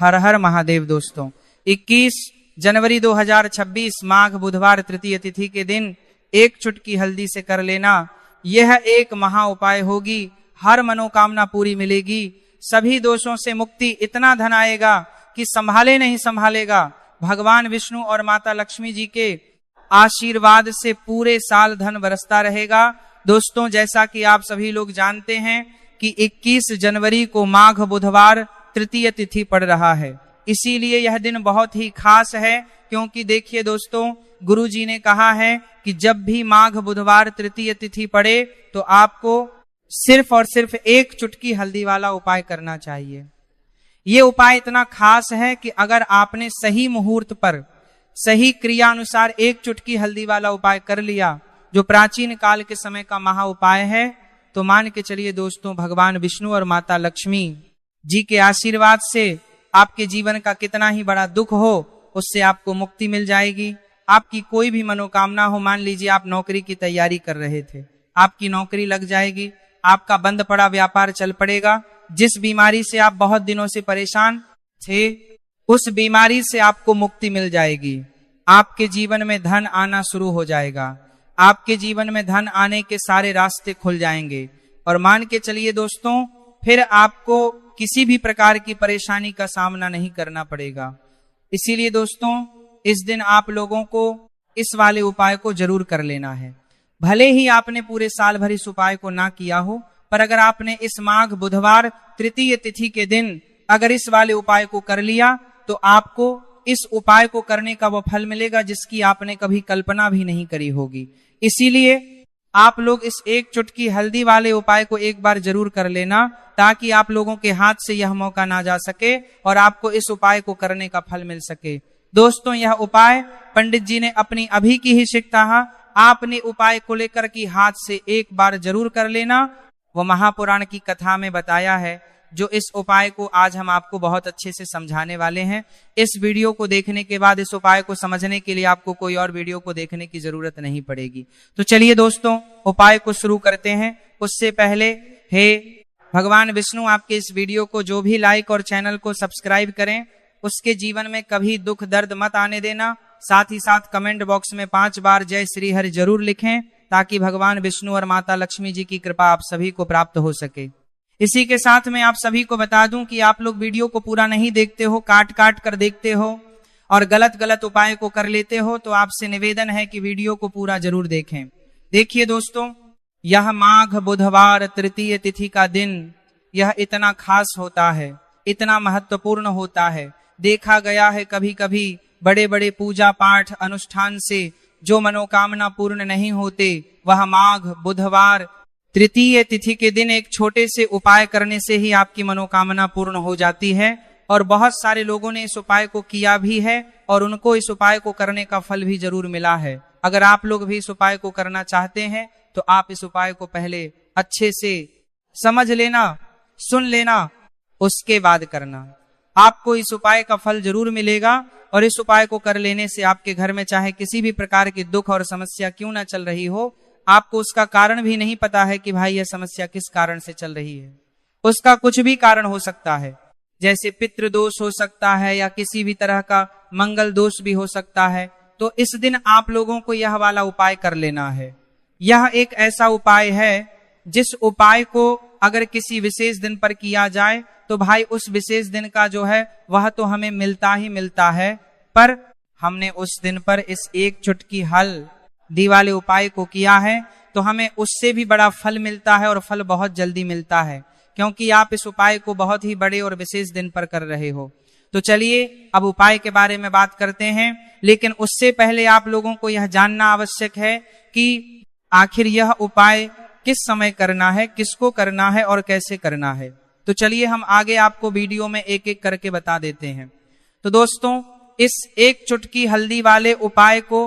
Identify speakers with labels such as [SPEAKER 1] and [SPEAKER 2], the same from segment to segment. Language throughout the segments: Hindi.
[SPEAKER 1] हर हर महादेव। दोस्तों 21 जनवरी 2026 माघ बुधवार तृतीय तिथि के दिन एक चुटकी हल्दी से कर लेना, यह एक महा उपाय होगी। हर मनोकामना पूरी मिलेगी, सभी दोषों से मुक्ति, इतना धन आएगा कि संभाले नहीं संभालेगा। भगवान विष्णु और माता लक्ष्मी जी के आशीर्वाद से पूरे साल धन बरसता रहेगा। दोस्तों जैसा कि आप सभी लोग जानते हैं कि 21 जनवरी को माघ बुधवार तृतीय तिथि पड़ रहा है, इसीलिए यह दिन बहुत ही खास है। क्योंकि देखिए दोस्तों, गुरु जी ने कहा है कि जब भी माघ बुधवार तृतीय तिथि पड़े तो आपको सिर्फ और सिर्फ एक चुटकी हल्दी वाला उपाय करना चाहिए। ये उपाय इतना खास है कि अगर आपने सही मुहूर्त पर सही क्रिया अनुसार एक चुटकी हल्दी वाला उपाय कर लिया, जो प्राचीन काल के समय का महा उपाय है, तो मान के चलिए दोस्तों, भगवान विष्णु और माता लक्ष्मी जी के आशीर्वाद से आपके जीवन का कितना ही बड़ा दुख हो, उससे आपको मुक्ति मिल जाएगी। आपकी कोई भी मनोकामना हो, मान लीजिए आप नौकरी की तैयारी कर रहे थे, आपकी नौकरी लग जाएगी, आपका बंद पड़ा व्यापार चल पड़ेगा। जिस बीमारी से आप बहुत दिनों से परेशान थे, उस बीमारी से आपको मुक्ति मिल जाएगी। आपके जीवन में धन आना शुरू हो जाएगा, आपके जीवन में धन आने के सारे रास्ते खुल जाएंगे। और मान के चलिए दोस्तों, फिर आपको किसी भी प्रकार की परेशानी का सामना नहीं करना पड़ेगा। इसीलिए दोस्तों, इस दिन आप लोगों को इस वाले उपाय को जरूर कर लेना है। भले ही आपने पूरे साल भर इस उपाय को ना किया हो, पर अगर आपने इस माघ बुधवार तृतीय तिथि के दिन अगर इस वाले उपाय को कर लिया, तो आपको इस उपाय को करने का वो फल मिलेगा जिसकी आपने कभी कल्पना भी नहीं करी होगी। इसीलिए आप लोग इस एक चुटकी हल्दी वाले उपाय को एक बार जरूर कर लेना, ताकि आप लोगों के हाथ से यह मौका ना जा सके और आपको इस उपाय को करने का फल मिल सके। दोस्तों यह उपाय पंडित जी ने अपनी अभी की ही शिक्षा, आपने उपाय को लेकर की हाथ से एक बार जरूर कर लेना। वो महापुराण की कथा में बताया है, जो इस उपाय को आज हम आपको बहुत अच्छे से समझाने वाले हैं। इस वीडियो को देखने के बाद इस उपाय को समझने के लिए आपको कोई और वीडियो को देखने की जरूरत नहीं पड़ेगी। तो चलिए दोस्तों, उपाय को शुरू करते हैं। उससे पहले हे भगवान विष्णु, आपके इस वीडियो को जो भी लाइक और चैनल को सब्सक्राइब करें, उसके जीवन में कभी दुख दर्द मत आने देना। साथ ही साथ कमेंट बॉक्स में 5 बार जय श्री हरि जरूर लिखें, ताकि भगवान विष्णु और माता लक्ष्मी जी की कृपा आप सभी को प्राप्त हो सके। इसी के साथ मैं आप सभी को बता दूं कि आप लोग वीडियो को पूरा नहीं देखते हो, काट काट कर देखते हो और गलत गलत उपाय को कर लेते हो, तो आपसे निवेदन है कि वीडियो को पूरा जरूर देखें। देखिए दोस्तों, यह माघ बुधवार तृतीय तिथि का दिन, यह इतना खास होता है, इतना महत्वपूर्ण होता है। देखा गया है कभी कभी बड़े बड़े पूजा पाठ अनुष्ठान से जो मनोकामना पूर्ण नहीं होते, वह माघ बुधवार तृतीय तिथि के दिन एक छोटे से उपाय करने से ही आपकी मनोकामना पूर्ण हो जाती है। और बहुत सारे लोगों ने इस उपाय को किया भी है और उनको इस उपाय को करने का फल भी जरूर मिला है। अगर आप लोग भी इस उपाय को करना चाहते हैं, तो आप इस उपाय को पहले अच्छे से समझ लेना, सुन लेना, उसके बाद करना। आपको इस उपाय का फल जरूर मिलेगा। और इस उपाय को कर लेने से आपके घर में चाहे किसी भी प्रकार की दुख और समस्या क्यों ना चल रही हो, आपको उसका कारण भी नहीं पता है कि भाई यह समस्या किस कारण से चल रही है। उसका कुछ भी कारण हो सकता है, जैसे पितृदोष हो सकता है या किसी भी तरह का मंगल दोष भी हो सकता है। तो इस दिन आप लोगों को यह वाला उपाय कर लेना है। यह एक ऐसा उपाय है जिस उपाय को अगर किसी विशेष दिन पर किया जाए, तो भाई उस विशेष दिन का जो है वह तो हमें मिलता ही मिलता है, पर हमने उस दिन पर इस एक चुटकी हल्दी वाले उपाय को किया है, तो हमें उससे भी बड़ा फल मिलता है और फल बहुत जल्दी मिलता है, क्योंकि आप इस उपाय को बहुत ही बड़े और विशेष दिन पर कर रहे हो। तो चलिए अब उपाय के बारे में बात करते हैं, लेकिन उससे पहले आप लोगों को यह जानना आवश्यक है कि आखिर यह उपाय किस समय करना है, किसको करना है और कैसे करना है। तो चलिए हम आगे आपको वीडियो में एक एक करके बता देते हैं। तो दोस्तों, इस एक चुटकी हल्दी वाले उपाय को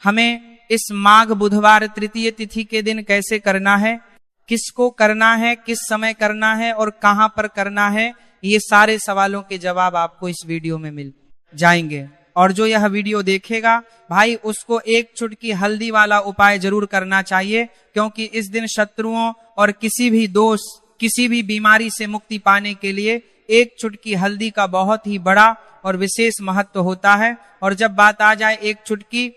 [SPEAKER 1] हमें इस माघ बुधवार तृतीय तिथि के दिन कैसे करना है, किसको करना है, किस समय करना है और कहां पर करना है, ये सारे सवालों के जवाब आपको इस वीडियो में मिल जाएंगे। और जो यह वीडियो देखेगा भाई, उसको एक चुटकी हल्दी वाला उपाय जरूर करना चाहिए, क्योंकि इस दिन शत्रुओं और किसी भी दोष, किसी भी बीमारी से मुक्ति पाने के लिए एक चुटकी हल्दी का बहुत ही बड़ा और विशेष महत्व होता है। और जब बात आ जाए एक चुटकी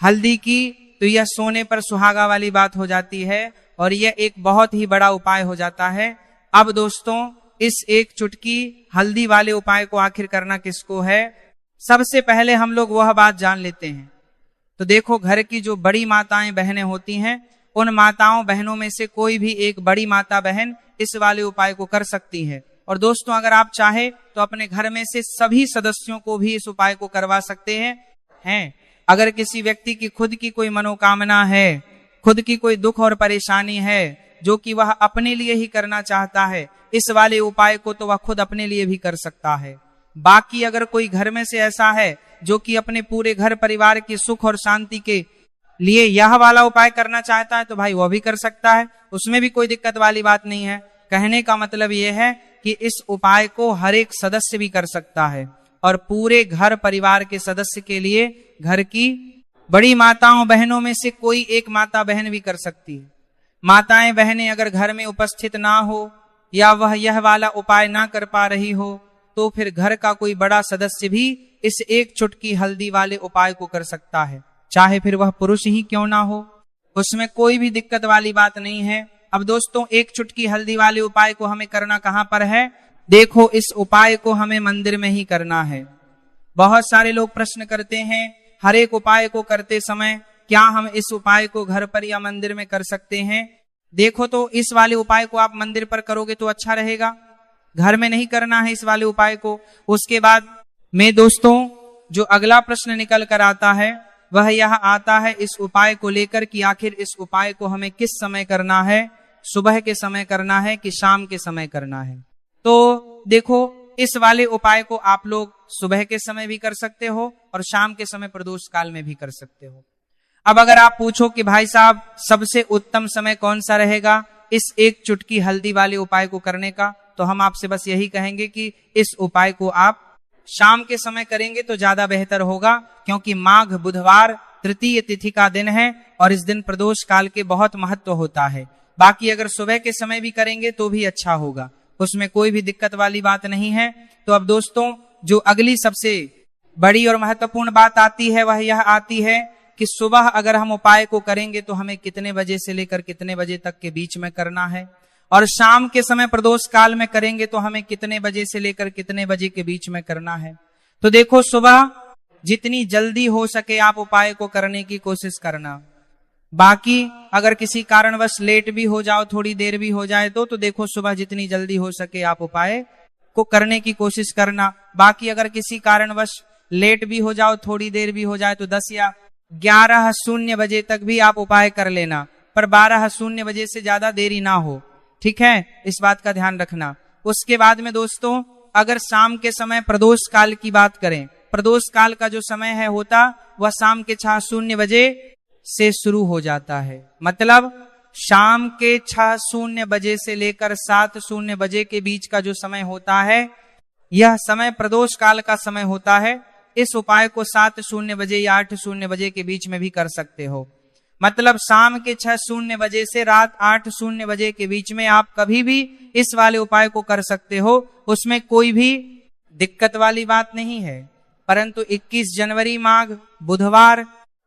[SPEAKER 1] हल्दी की, तो यह सोने पर सुहागा वाली बात हो जाती है और यह एक बहुत ही बड़ा उपाय हो जाता है। अब दोस्तों, इस एक चुटकी हल्दी वाले उपाय को आखिर करना किसको है, सबसे पहले हम लोग वह बात जान लेते हैं। तो देखो, घर की जो बड़ी माताएं बहनें होती हैं, उन माताओं बहनों में से कोई भी एक बड़ी माता बहन इस वाले उपाय को कर सकती है। और दोस्तों, अगर आप चाहे तो अपने घर में से सभी सदस्यों को भी इस उपाय को करवा सकते हैं। अगर किसी व्यक्ति की खुद की कोई मनोकामना है, खुद की कोई दुख और परेशानी है जो कि वह अपने लिए ही करना चाहता है, इस वाले उपाय को तो वह खुद अपने लिए भी कर सकता है। बाकी अगर कोई घर में से ऐसा है जो कि अपने पूरे घर परिवार के सुख और शांति के लिए यह वाला उपाय करना चाहता है, तो भाई वह भी कर सकता है, उसमें भी कोई दिक्कत वाली बात नहीं है। कहने का मतलब यह है कि इस उपाय को हर एक सदस्य भी कर सकता है और पूरे घर परिवार के सदस्य के लिए घर की बड़ी माताओं बहनों में से कोई एक माता बहन भी कर सकती है। माताएं बहनें अगर घर में उपस्थित ना हो या वह यह वाला उपाय ना कर पा रही हो, तो फिर घर का कोई बड़ा सदस्य भी इस एक चुटकी हल्दी वाले उपाय को कर सकता है, चाहे फिर वह पुरुष ही क्यों ना हो, उसमें कोई भी दिक्कत वाली बात नहीं है। अब दोस्तों, एक चुटकी हल्दी वाले उपाय को हमें करना कहां पर है? देखो, इस उपाय को हमें मंदिर में ही करना है। बहुत सारे लोग प्रश्न करते हैं, हर एक उपाय को करते समय क्या हम इस उपाय को घर पर या मंदिर में कर सकते हैं? देखो, तो इस वाले उपाय को आप मंदिर पर करोगे तो अच्छा रहेगा, घर में नहीं करना है इस वाले उपाय को। उसके बाद में दोस्तों, जो अगला प्रश्न निकल कर आता है वह यह आता है इस उपाय को लेकर कि आखिर इस उपाय को हमें किस समय करना है, सुबह के समय करना है कि शाम के समय करना है? तो देखो, इस वाले उपाय को आप लोग सुबह के समय भी कर सकते हो और शाम के समय प्रदोष काल में भी कर सकते हो। अब अगर आप पूछो कि भाई साहब, सबसे उत्तम समय कौन सा रहेगा इस एक चुटकी हल्दी वाले उपाय को करने का, तो हम आपसे बस यही कहेंगे कि इस उपाय को आप शाम के समय करेंगे तो ज्यादा बेहतर होगा, क्योंकि माघ बुधवार तृतीय तिथि का दिन है और इस दिन प्रदोष काल के बहुत महत्व होता है। बाकी अगर सुबह के समय भी करेंगे तो भी अच्छा होगा, उसमें कोई भी दिक्कत वाली बात नहीं है। तो अब दोस्तों, जो अगली सबसे बड़ी और महत्वपूर्ण बात आती है वह यह आती है कि सुबह अगर हम उपाय को करेंगे तो हमें कितने बजे से लेकर कितने बजे तक के बीच में करना है, और शाम के समय प्रदोष काल में करेंगे तो हमें कितने बजे से लेकर कितने बजे के बीच में करना है। तो देखो, सुबह जितनी जल्दी हो सके आप उपाय को करने की कोशिश करना। बाकी अगर किसी कारणवश लेट भी हो जाओ, थोड़ी देर भी हो जाए तो देखो, सुबह जितनी जल्दी हो सके आप उपाय को करने की कोशिश करना। बाकी अगर किसी कारणवश लेट भी हो जाओ, थोड़ी देर भी हो जाए, तो 10 या 11:00 बजे तक भी आप उपाय कर लेना, पर 12:00 बजे से ज्यादा देरी ना हो, ठीक है? इस बात का ध्यान रखना। उसके बाद में दोस्तों, अगर शाम के समय प्रदोष काल की बात करें, प्रदोष काल का जो समय है होता वह शाम के 6:00 बजे से शुरू हो जाता है। मतलब शाम के 6:00 बजे से लेकर 7:00 बजे के बीच का जो समय होता है, यह समय प्रदोष काल का समय होता है। इस उपाय को 7:00 बजे या 8:00 बजे के बीच में भी कर सकते हो। मतलब शाम के 6:00 बजे से रात 8:00 बजे के बीच में आप कभी भी इस वाले उपाय को कर सकते हो, उसमें कोई भी दिक्कत वाली बात नहीं है। परंतु 21 जनवरी माघ बुधवार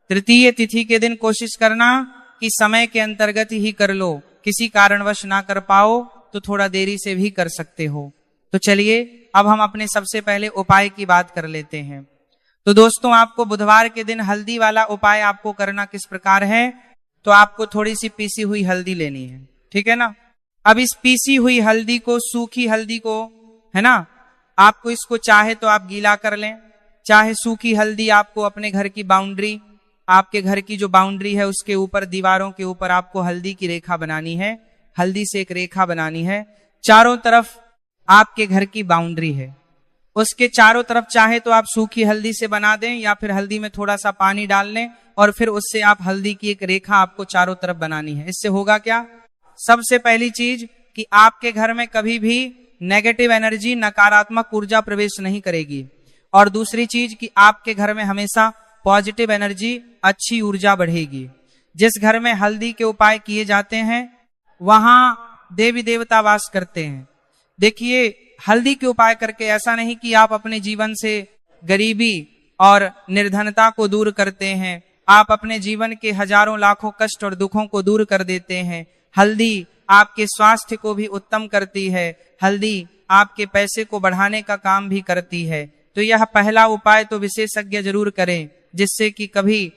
[SPEAKER 1] तृतीय तिथि के दिन कोशिश करना कि समय के अंतर्गत ही कर लो, किसी कारणवश ना कर पाओ तो थोड़ा देरी से भी कर सकते हो। तो चलिए, अब हम अपने सबसे पहले उपाय की बात कर लेते हैं। तो दोस्तों, आपको बुधवार के दिन हल्दी वाला उपाय आपको करना किस प्रकार है? तो आपको थोड़ी सी पीसी हुई हल्दी लेनी है, ठीक है ना? अब इस पीसी हुई हल्दी को, सूखी हल्दी को, है ना, आपको इसको चाहे तो आप गीला कर लें, चाहे सूखी हल्दी आपको अपने घर की बाउंड्री, आपके घर की जो बाउंड्री है उसके ऊपर, दीवारों के ऊपर आपको हल्दी की रेखा बनानी है, हल्दी से एक रेखा बनानी है। चारों तरफ आपके घर की बाउंड्री है, उसके चारों तरफ चाहे तो आप सूखी हल्दी से बना दें या फिर हल्दी में थोड़ा सा पानी डाल लें और फिर उससे आप हल्दी की एक रेखा आपको चारों तरफ बनानी है। इससे होगा क्या? सबसे पहली चीज कि आपके घर में कभी भी नेगेटिव एनर्जी, नकारात्मक ऊर्जा प्रवेश नहीं करेगी, और दूसरी चीज कि आपके घर में हमेशा पॉजिटिव एनर्जी, अच्छी ऊर्जा बढ़ेगी। जिस घर में हल्दी के उपाय किए जाते हैं वहां देवी देवता वास करते हैं। देखिए, हल्दी के उपाय करके ऐसा नहीं कि आप अपने जीवन से गरीबी और निर्धनता को दूर करते हैं, आप अपने जीवन के हजारों लाखों कष्ट और दुखों को दूर कर देते हैं। हल्दी आपके स्वास्थ्य को भी उत्तम करती है, हल्दी आपके पैसे को बढ़ाने का काम भी करती है। तो यह पहला उपाय तो विशेषज्ञ जरूर करें, जिससे कि कभी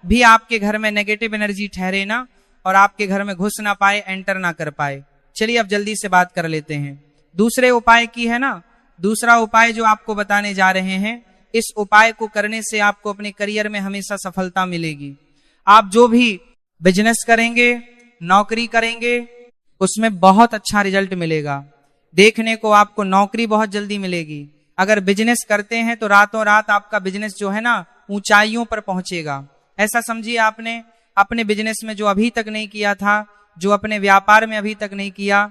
[SPEAKER 1] भी आपके घर में नेगेटिव एनर्जी ठहरे ना और आपके घर में घुस ना पाए, एंटर ना कर पाए। चलिए अब जल्दी से बात कर लेते हैं दूसरे उपाय की, है ना। दूसरा उपाय जो आपको बताने जा रहे हैं, इस उपाय को करने से आपको अपने करियर में हमेशा सफलता मिलेगी। आप जो भी बिजनेस करेंगे, नौकरी करेंगे, उसमें बहुत अच्छा रिजल्ट मिलेगा। देखने को आपको नौकरी बहुत जल्दी मिलेगी। अगर बिजनेस करते हैं तो रातों रात आपका बिजनेस जो है ना ऊंचाइयों पर पहुंचेगा। ऐसा समझिए आपने अपने बिजनेस में जो अभी तक नहीं किया था, जो अपने व्यापार में अभी तक नहीं किया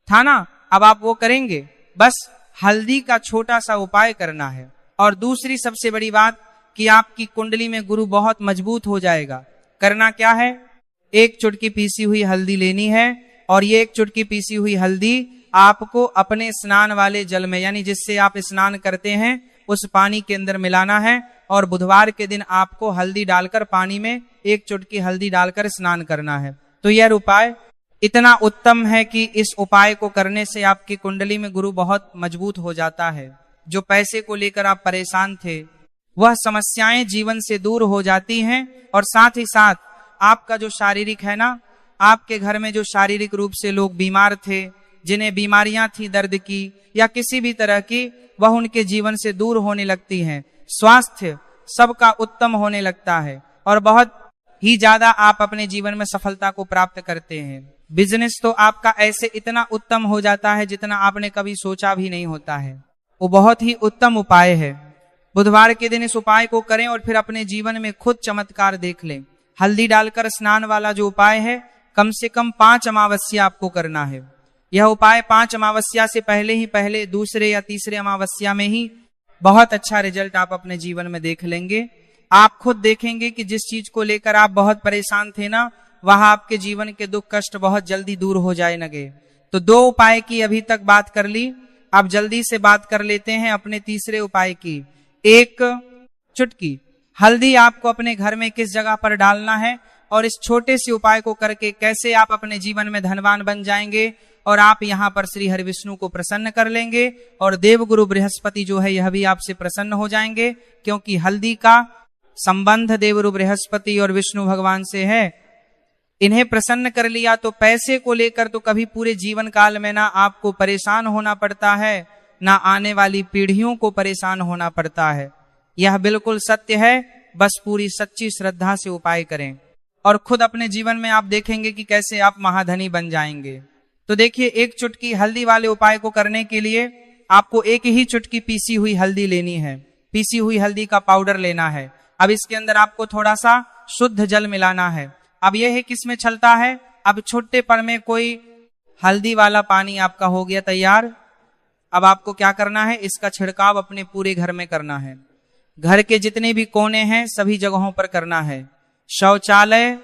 [SPEAKER 1] था ना, अब आप वो करेंगे। बस हल्दी का छोटा सा उपाय करना है। और दूसरी सबसे बड़ी बात कि आपकी कुंडली में गुरु बहुत मजबूत हो जाएगा। करना क्या है, एक चुटकी पीसी हुई हल्दी लेनी है और ये एक चुटकी पीसी हुई हल्दी आपको अपने स्नान वाले जल में, यानी जिससे आप स्नान करते हैं, उस पानी के अंदर मिलाना है। और बुधवार के दिन आपको हल्दी डालकर पानी में एक चुटकी हल्दी डालकर स्नान करना है। तो यह उपाय इतना उत्तम है कि इस उपाय को करने से आपकी कुंडली में गुरु बहुत मजबूत हो जाता है। जो पैसे को लेकर आप परेशान थे, वह समस्याएं जीवन से दूर हो जाती हैं। और साथ ही साथ आपका जो शारीरिक है ना, आपके घर में जो शारीरिक रूप से लोग बीमार थे, जिन्हें बीमारियां थी दर्द की या किसी भी तरह की, वह उनके जीवन से दूर होने लगती हैं। स्वास्थ्य सबका उत्तम होने लगता है और बहुत ही ज्यादा आप अपने जीवन में सफलता को प्राप्त करते हैं। बिजनेस तो आपका ऐसे इतना उत्तम हो जाता है जितना आपने कभी सोचा भी नहीं होता है। वो बहुत ही उत्तम उपाय है। बुधवार के दिन इस उपाय को करें और फिर अपने जीवन में खुद चमत्कार देख लें। हल्दी डालकर स्नान वाला जो उपाय है, कम से कम 5 अमावस्या आपको करना है। यह उपाय 5 अमावस्या से पहले दूसरे या तीसरे अमावस्या में ही बहुत अच्छा रिजल्ट आप अपने जीवन में देख लेंगे। आप खुद देखेंगे कि जिस चीज को लेकर आप बहुत परेशान थे ना, वह आपके जीवन के दुख कष्ट बहुत जल्दी दूर हो जाए लगे। तो 2 उपाय की अभी तक बात कर ली, अब जल्दी से बात कर लेते हैं अपने तीसरे उपाय की। एक चुटकी हल्दी आपको अपने घर में किस जगह पर डालना है और इस छोटे से उपाय को करके कैसे आप अपने जीवन में धनवान बन जाएंगे और आप यहाँ पर श्री हरि विष्णु को प्रसन्न कर लेंगे और देवगुरु बृहस्पति जो है यह भी आपसे प्रसन्न हो जाएंगे, क्योंकि हल्दी का संबंध देवगुरु बृहस्पति और विष्णु भगवान से है। इन्हें प्रसन्न कर लिया तो पैसे को लेकर तो कभी पूरे जीवन काल में ना आपको परेशान होना पड़ता है, ना आने वाली पीढ़ियों को परेशान होना पड़ता है। यह बिल्कुल सत्य है। बस पूरी सच्ची श्रद्धा से उपाय करें और खुद अपने जीवन में आप देखेंगे कि कैसे आप महाधनी बन जाएंगे। तो देखिए, एक चुटकी हल्दी वाले उपाय को करने के लिए आपको एक ही चुटकी पीसी हुई हल्दी लेनी है। पीसी हुई हल्दी का पाउडर लेना है। अब इसके अंदर आपको थोड़ा सा शुद्ध जल मिलाना है। अब यह है किस में छलता है, अब छोटे पर में कोई हल्दी वाला पानी आपका हो गया तैयार। अब आपको क्या करना है, इसका छिड़काव अपने पूरे घर में करना है। घर के जितने भी कोने हैं सभी जगहों पर करना है। शौचालय,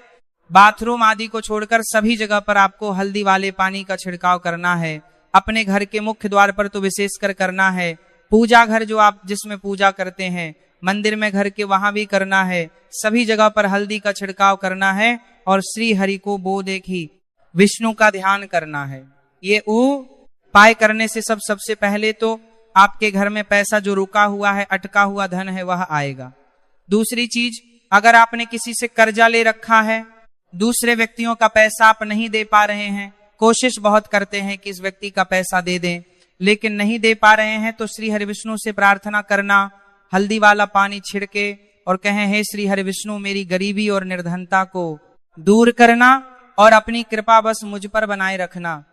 [SPEAKER 1] बाथरूम आदि को छोड़कर सभी जगह पर आपको हल्दी वाले पानी का छिड़काव करना है। अपने घर के मुख्य द्वार पर तो विशेषकर करना है। पूजा घर जो आप जिसमें पूजा करते हैं, मंदिर में घर के वहां भी करना है। सभी जगह पर हल्दी का छिड़काव करना है और श्री हरि को बो देखी विष्णु का ध्यान करना है। ये उपाय करने से सबसे पहले तो आपके घर में पैसा जो रुका हुआ है, अटका हुआ धन है, वह आएगा। दूसरी चीज, अगर आपने किसी से कर्जा ले रखा है, दूसरे व्यक्तियों का पैसा आप नहीं दे पा रहे हैं, कोशिश बहुत करते हैं कि इस व्यक्ति का पैसा दे दें, लेकिन नहीं दे पा रहे हैं, तो श्री हरि विष्णु से प्रार्थना करना, हल्दी वाला पानी छिड़के और कहें, हे श्री हरि विष्णु, मेरी गरीबी और निर्धनता को दूर करना और अपनी कृपा बस मुझ पर बनाए रखना।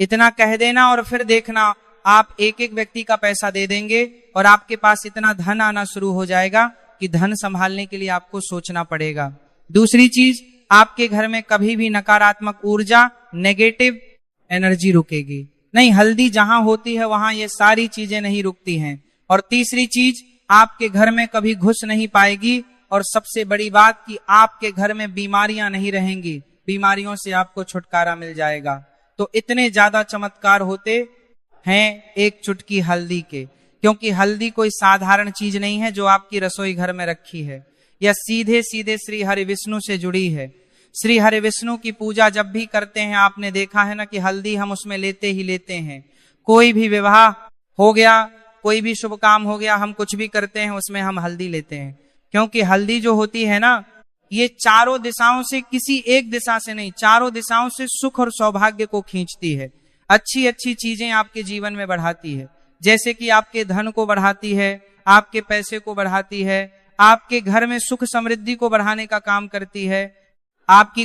[SPEAKER 1] इतना कह देना और फिर देखना आप एक एक व्यक्ति का पैसा दे देंगे और आपके पास इतना धन आना शुरू हो जाएगा कि धन संभालने के लिए आपको सोचना पड़ेगा। दूसरी चीज, आपके घर में कभी भी नकारात्मक ऊर्जा, नेगेटिव एनर्जी रुकेगी नहीं। हल्दी जहां होती है वहां ये सारी चीजें नहीं रुकती हैं। और तीसरी चीज, आपके घर में कभी घुस नहीं पाएगी। और सबसे बड़ी बात कि आपके घर में बीमारियां नहीं रहेंगी, बीमारियों से आपको छुटकारा मिल जाएगा। तो इतने ज्यादा चमत्कार होते हैं एक चुटकी हल्दी के, क्योंकि हल्दी कोई साधारण चीज नहीं है जो आपकी रसोई घर में रखी है। यह सीधे सीधे श्री हरि विष्णु से जुड़ी है। श्री हरि विष्णु की पूजा जब भी करते हैं, आपने देखा है ना कि हल्दी हम उसमें लेते ही लेते हैं। कोई भी विवाह हो गया, कोई भी शुभ काम हो गया, हम कुछ भी करते हैं उसमें हम हल्दी लेते हैं, क्योंकि हल्दी जो होती है ना, ये चारों दिशाओं से, किसी एक दिशा से नहीं, चारों दिशाओं से सुख और सौभाग्य को खींचती है। अच्छी अच्छी चीजें आपके जीवन में बढ़ाती है, जैसे कि आपके धन को बढ़ाती है, आपके पैसे को बढ़ाती है, आपके घर में सुख समृद्धि को बढ़ाने का काम करती है, आपकी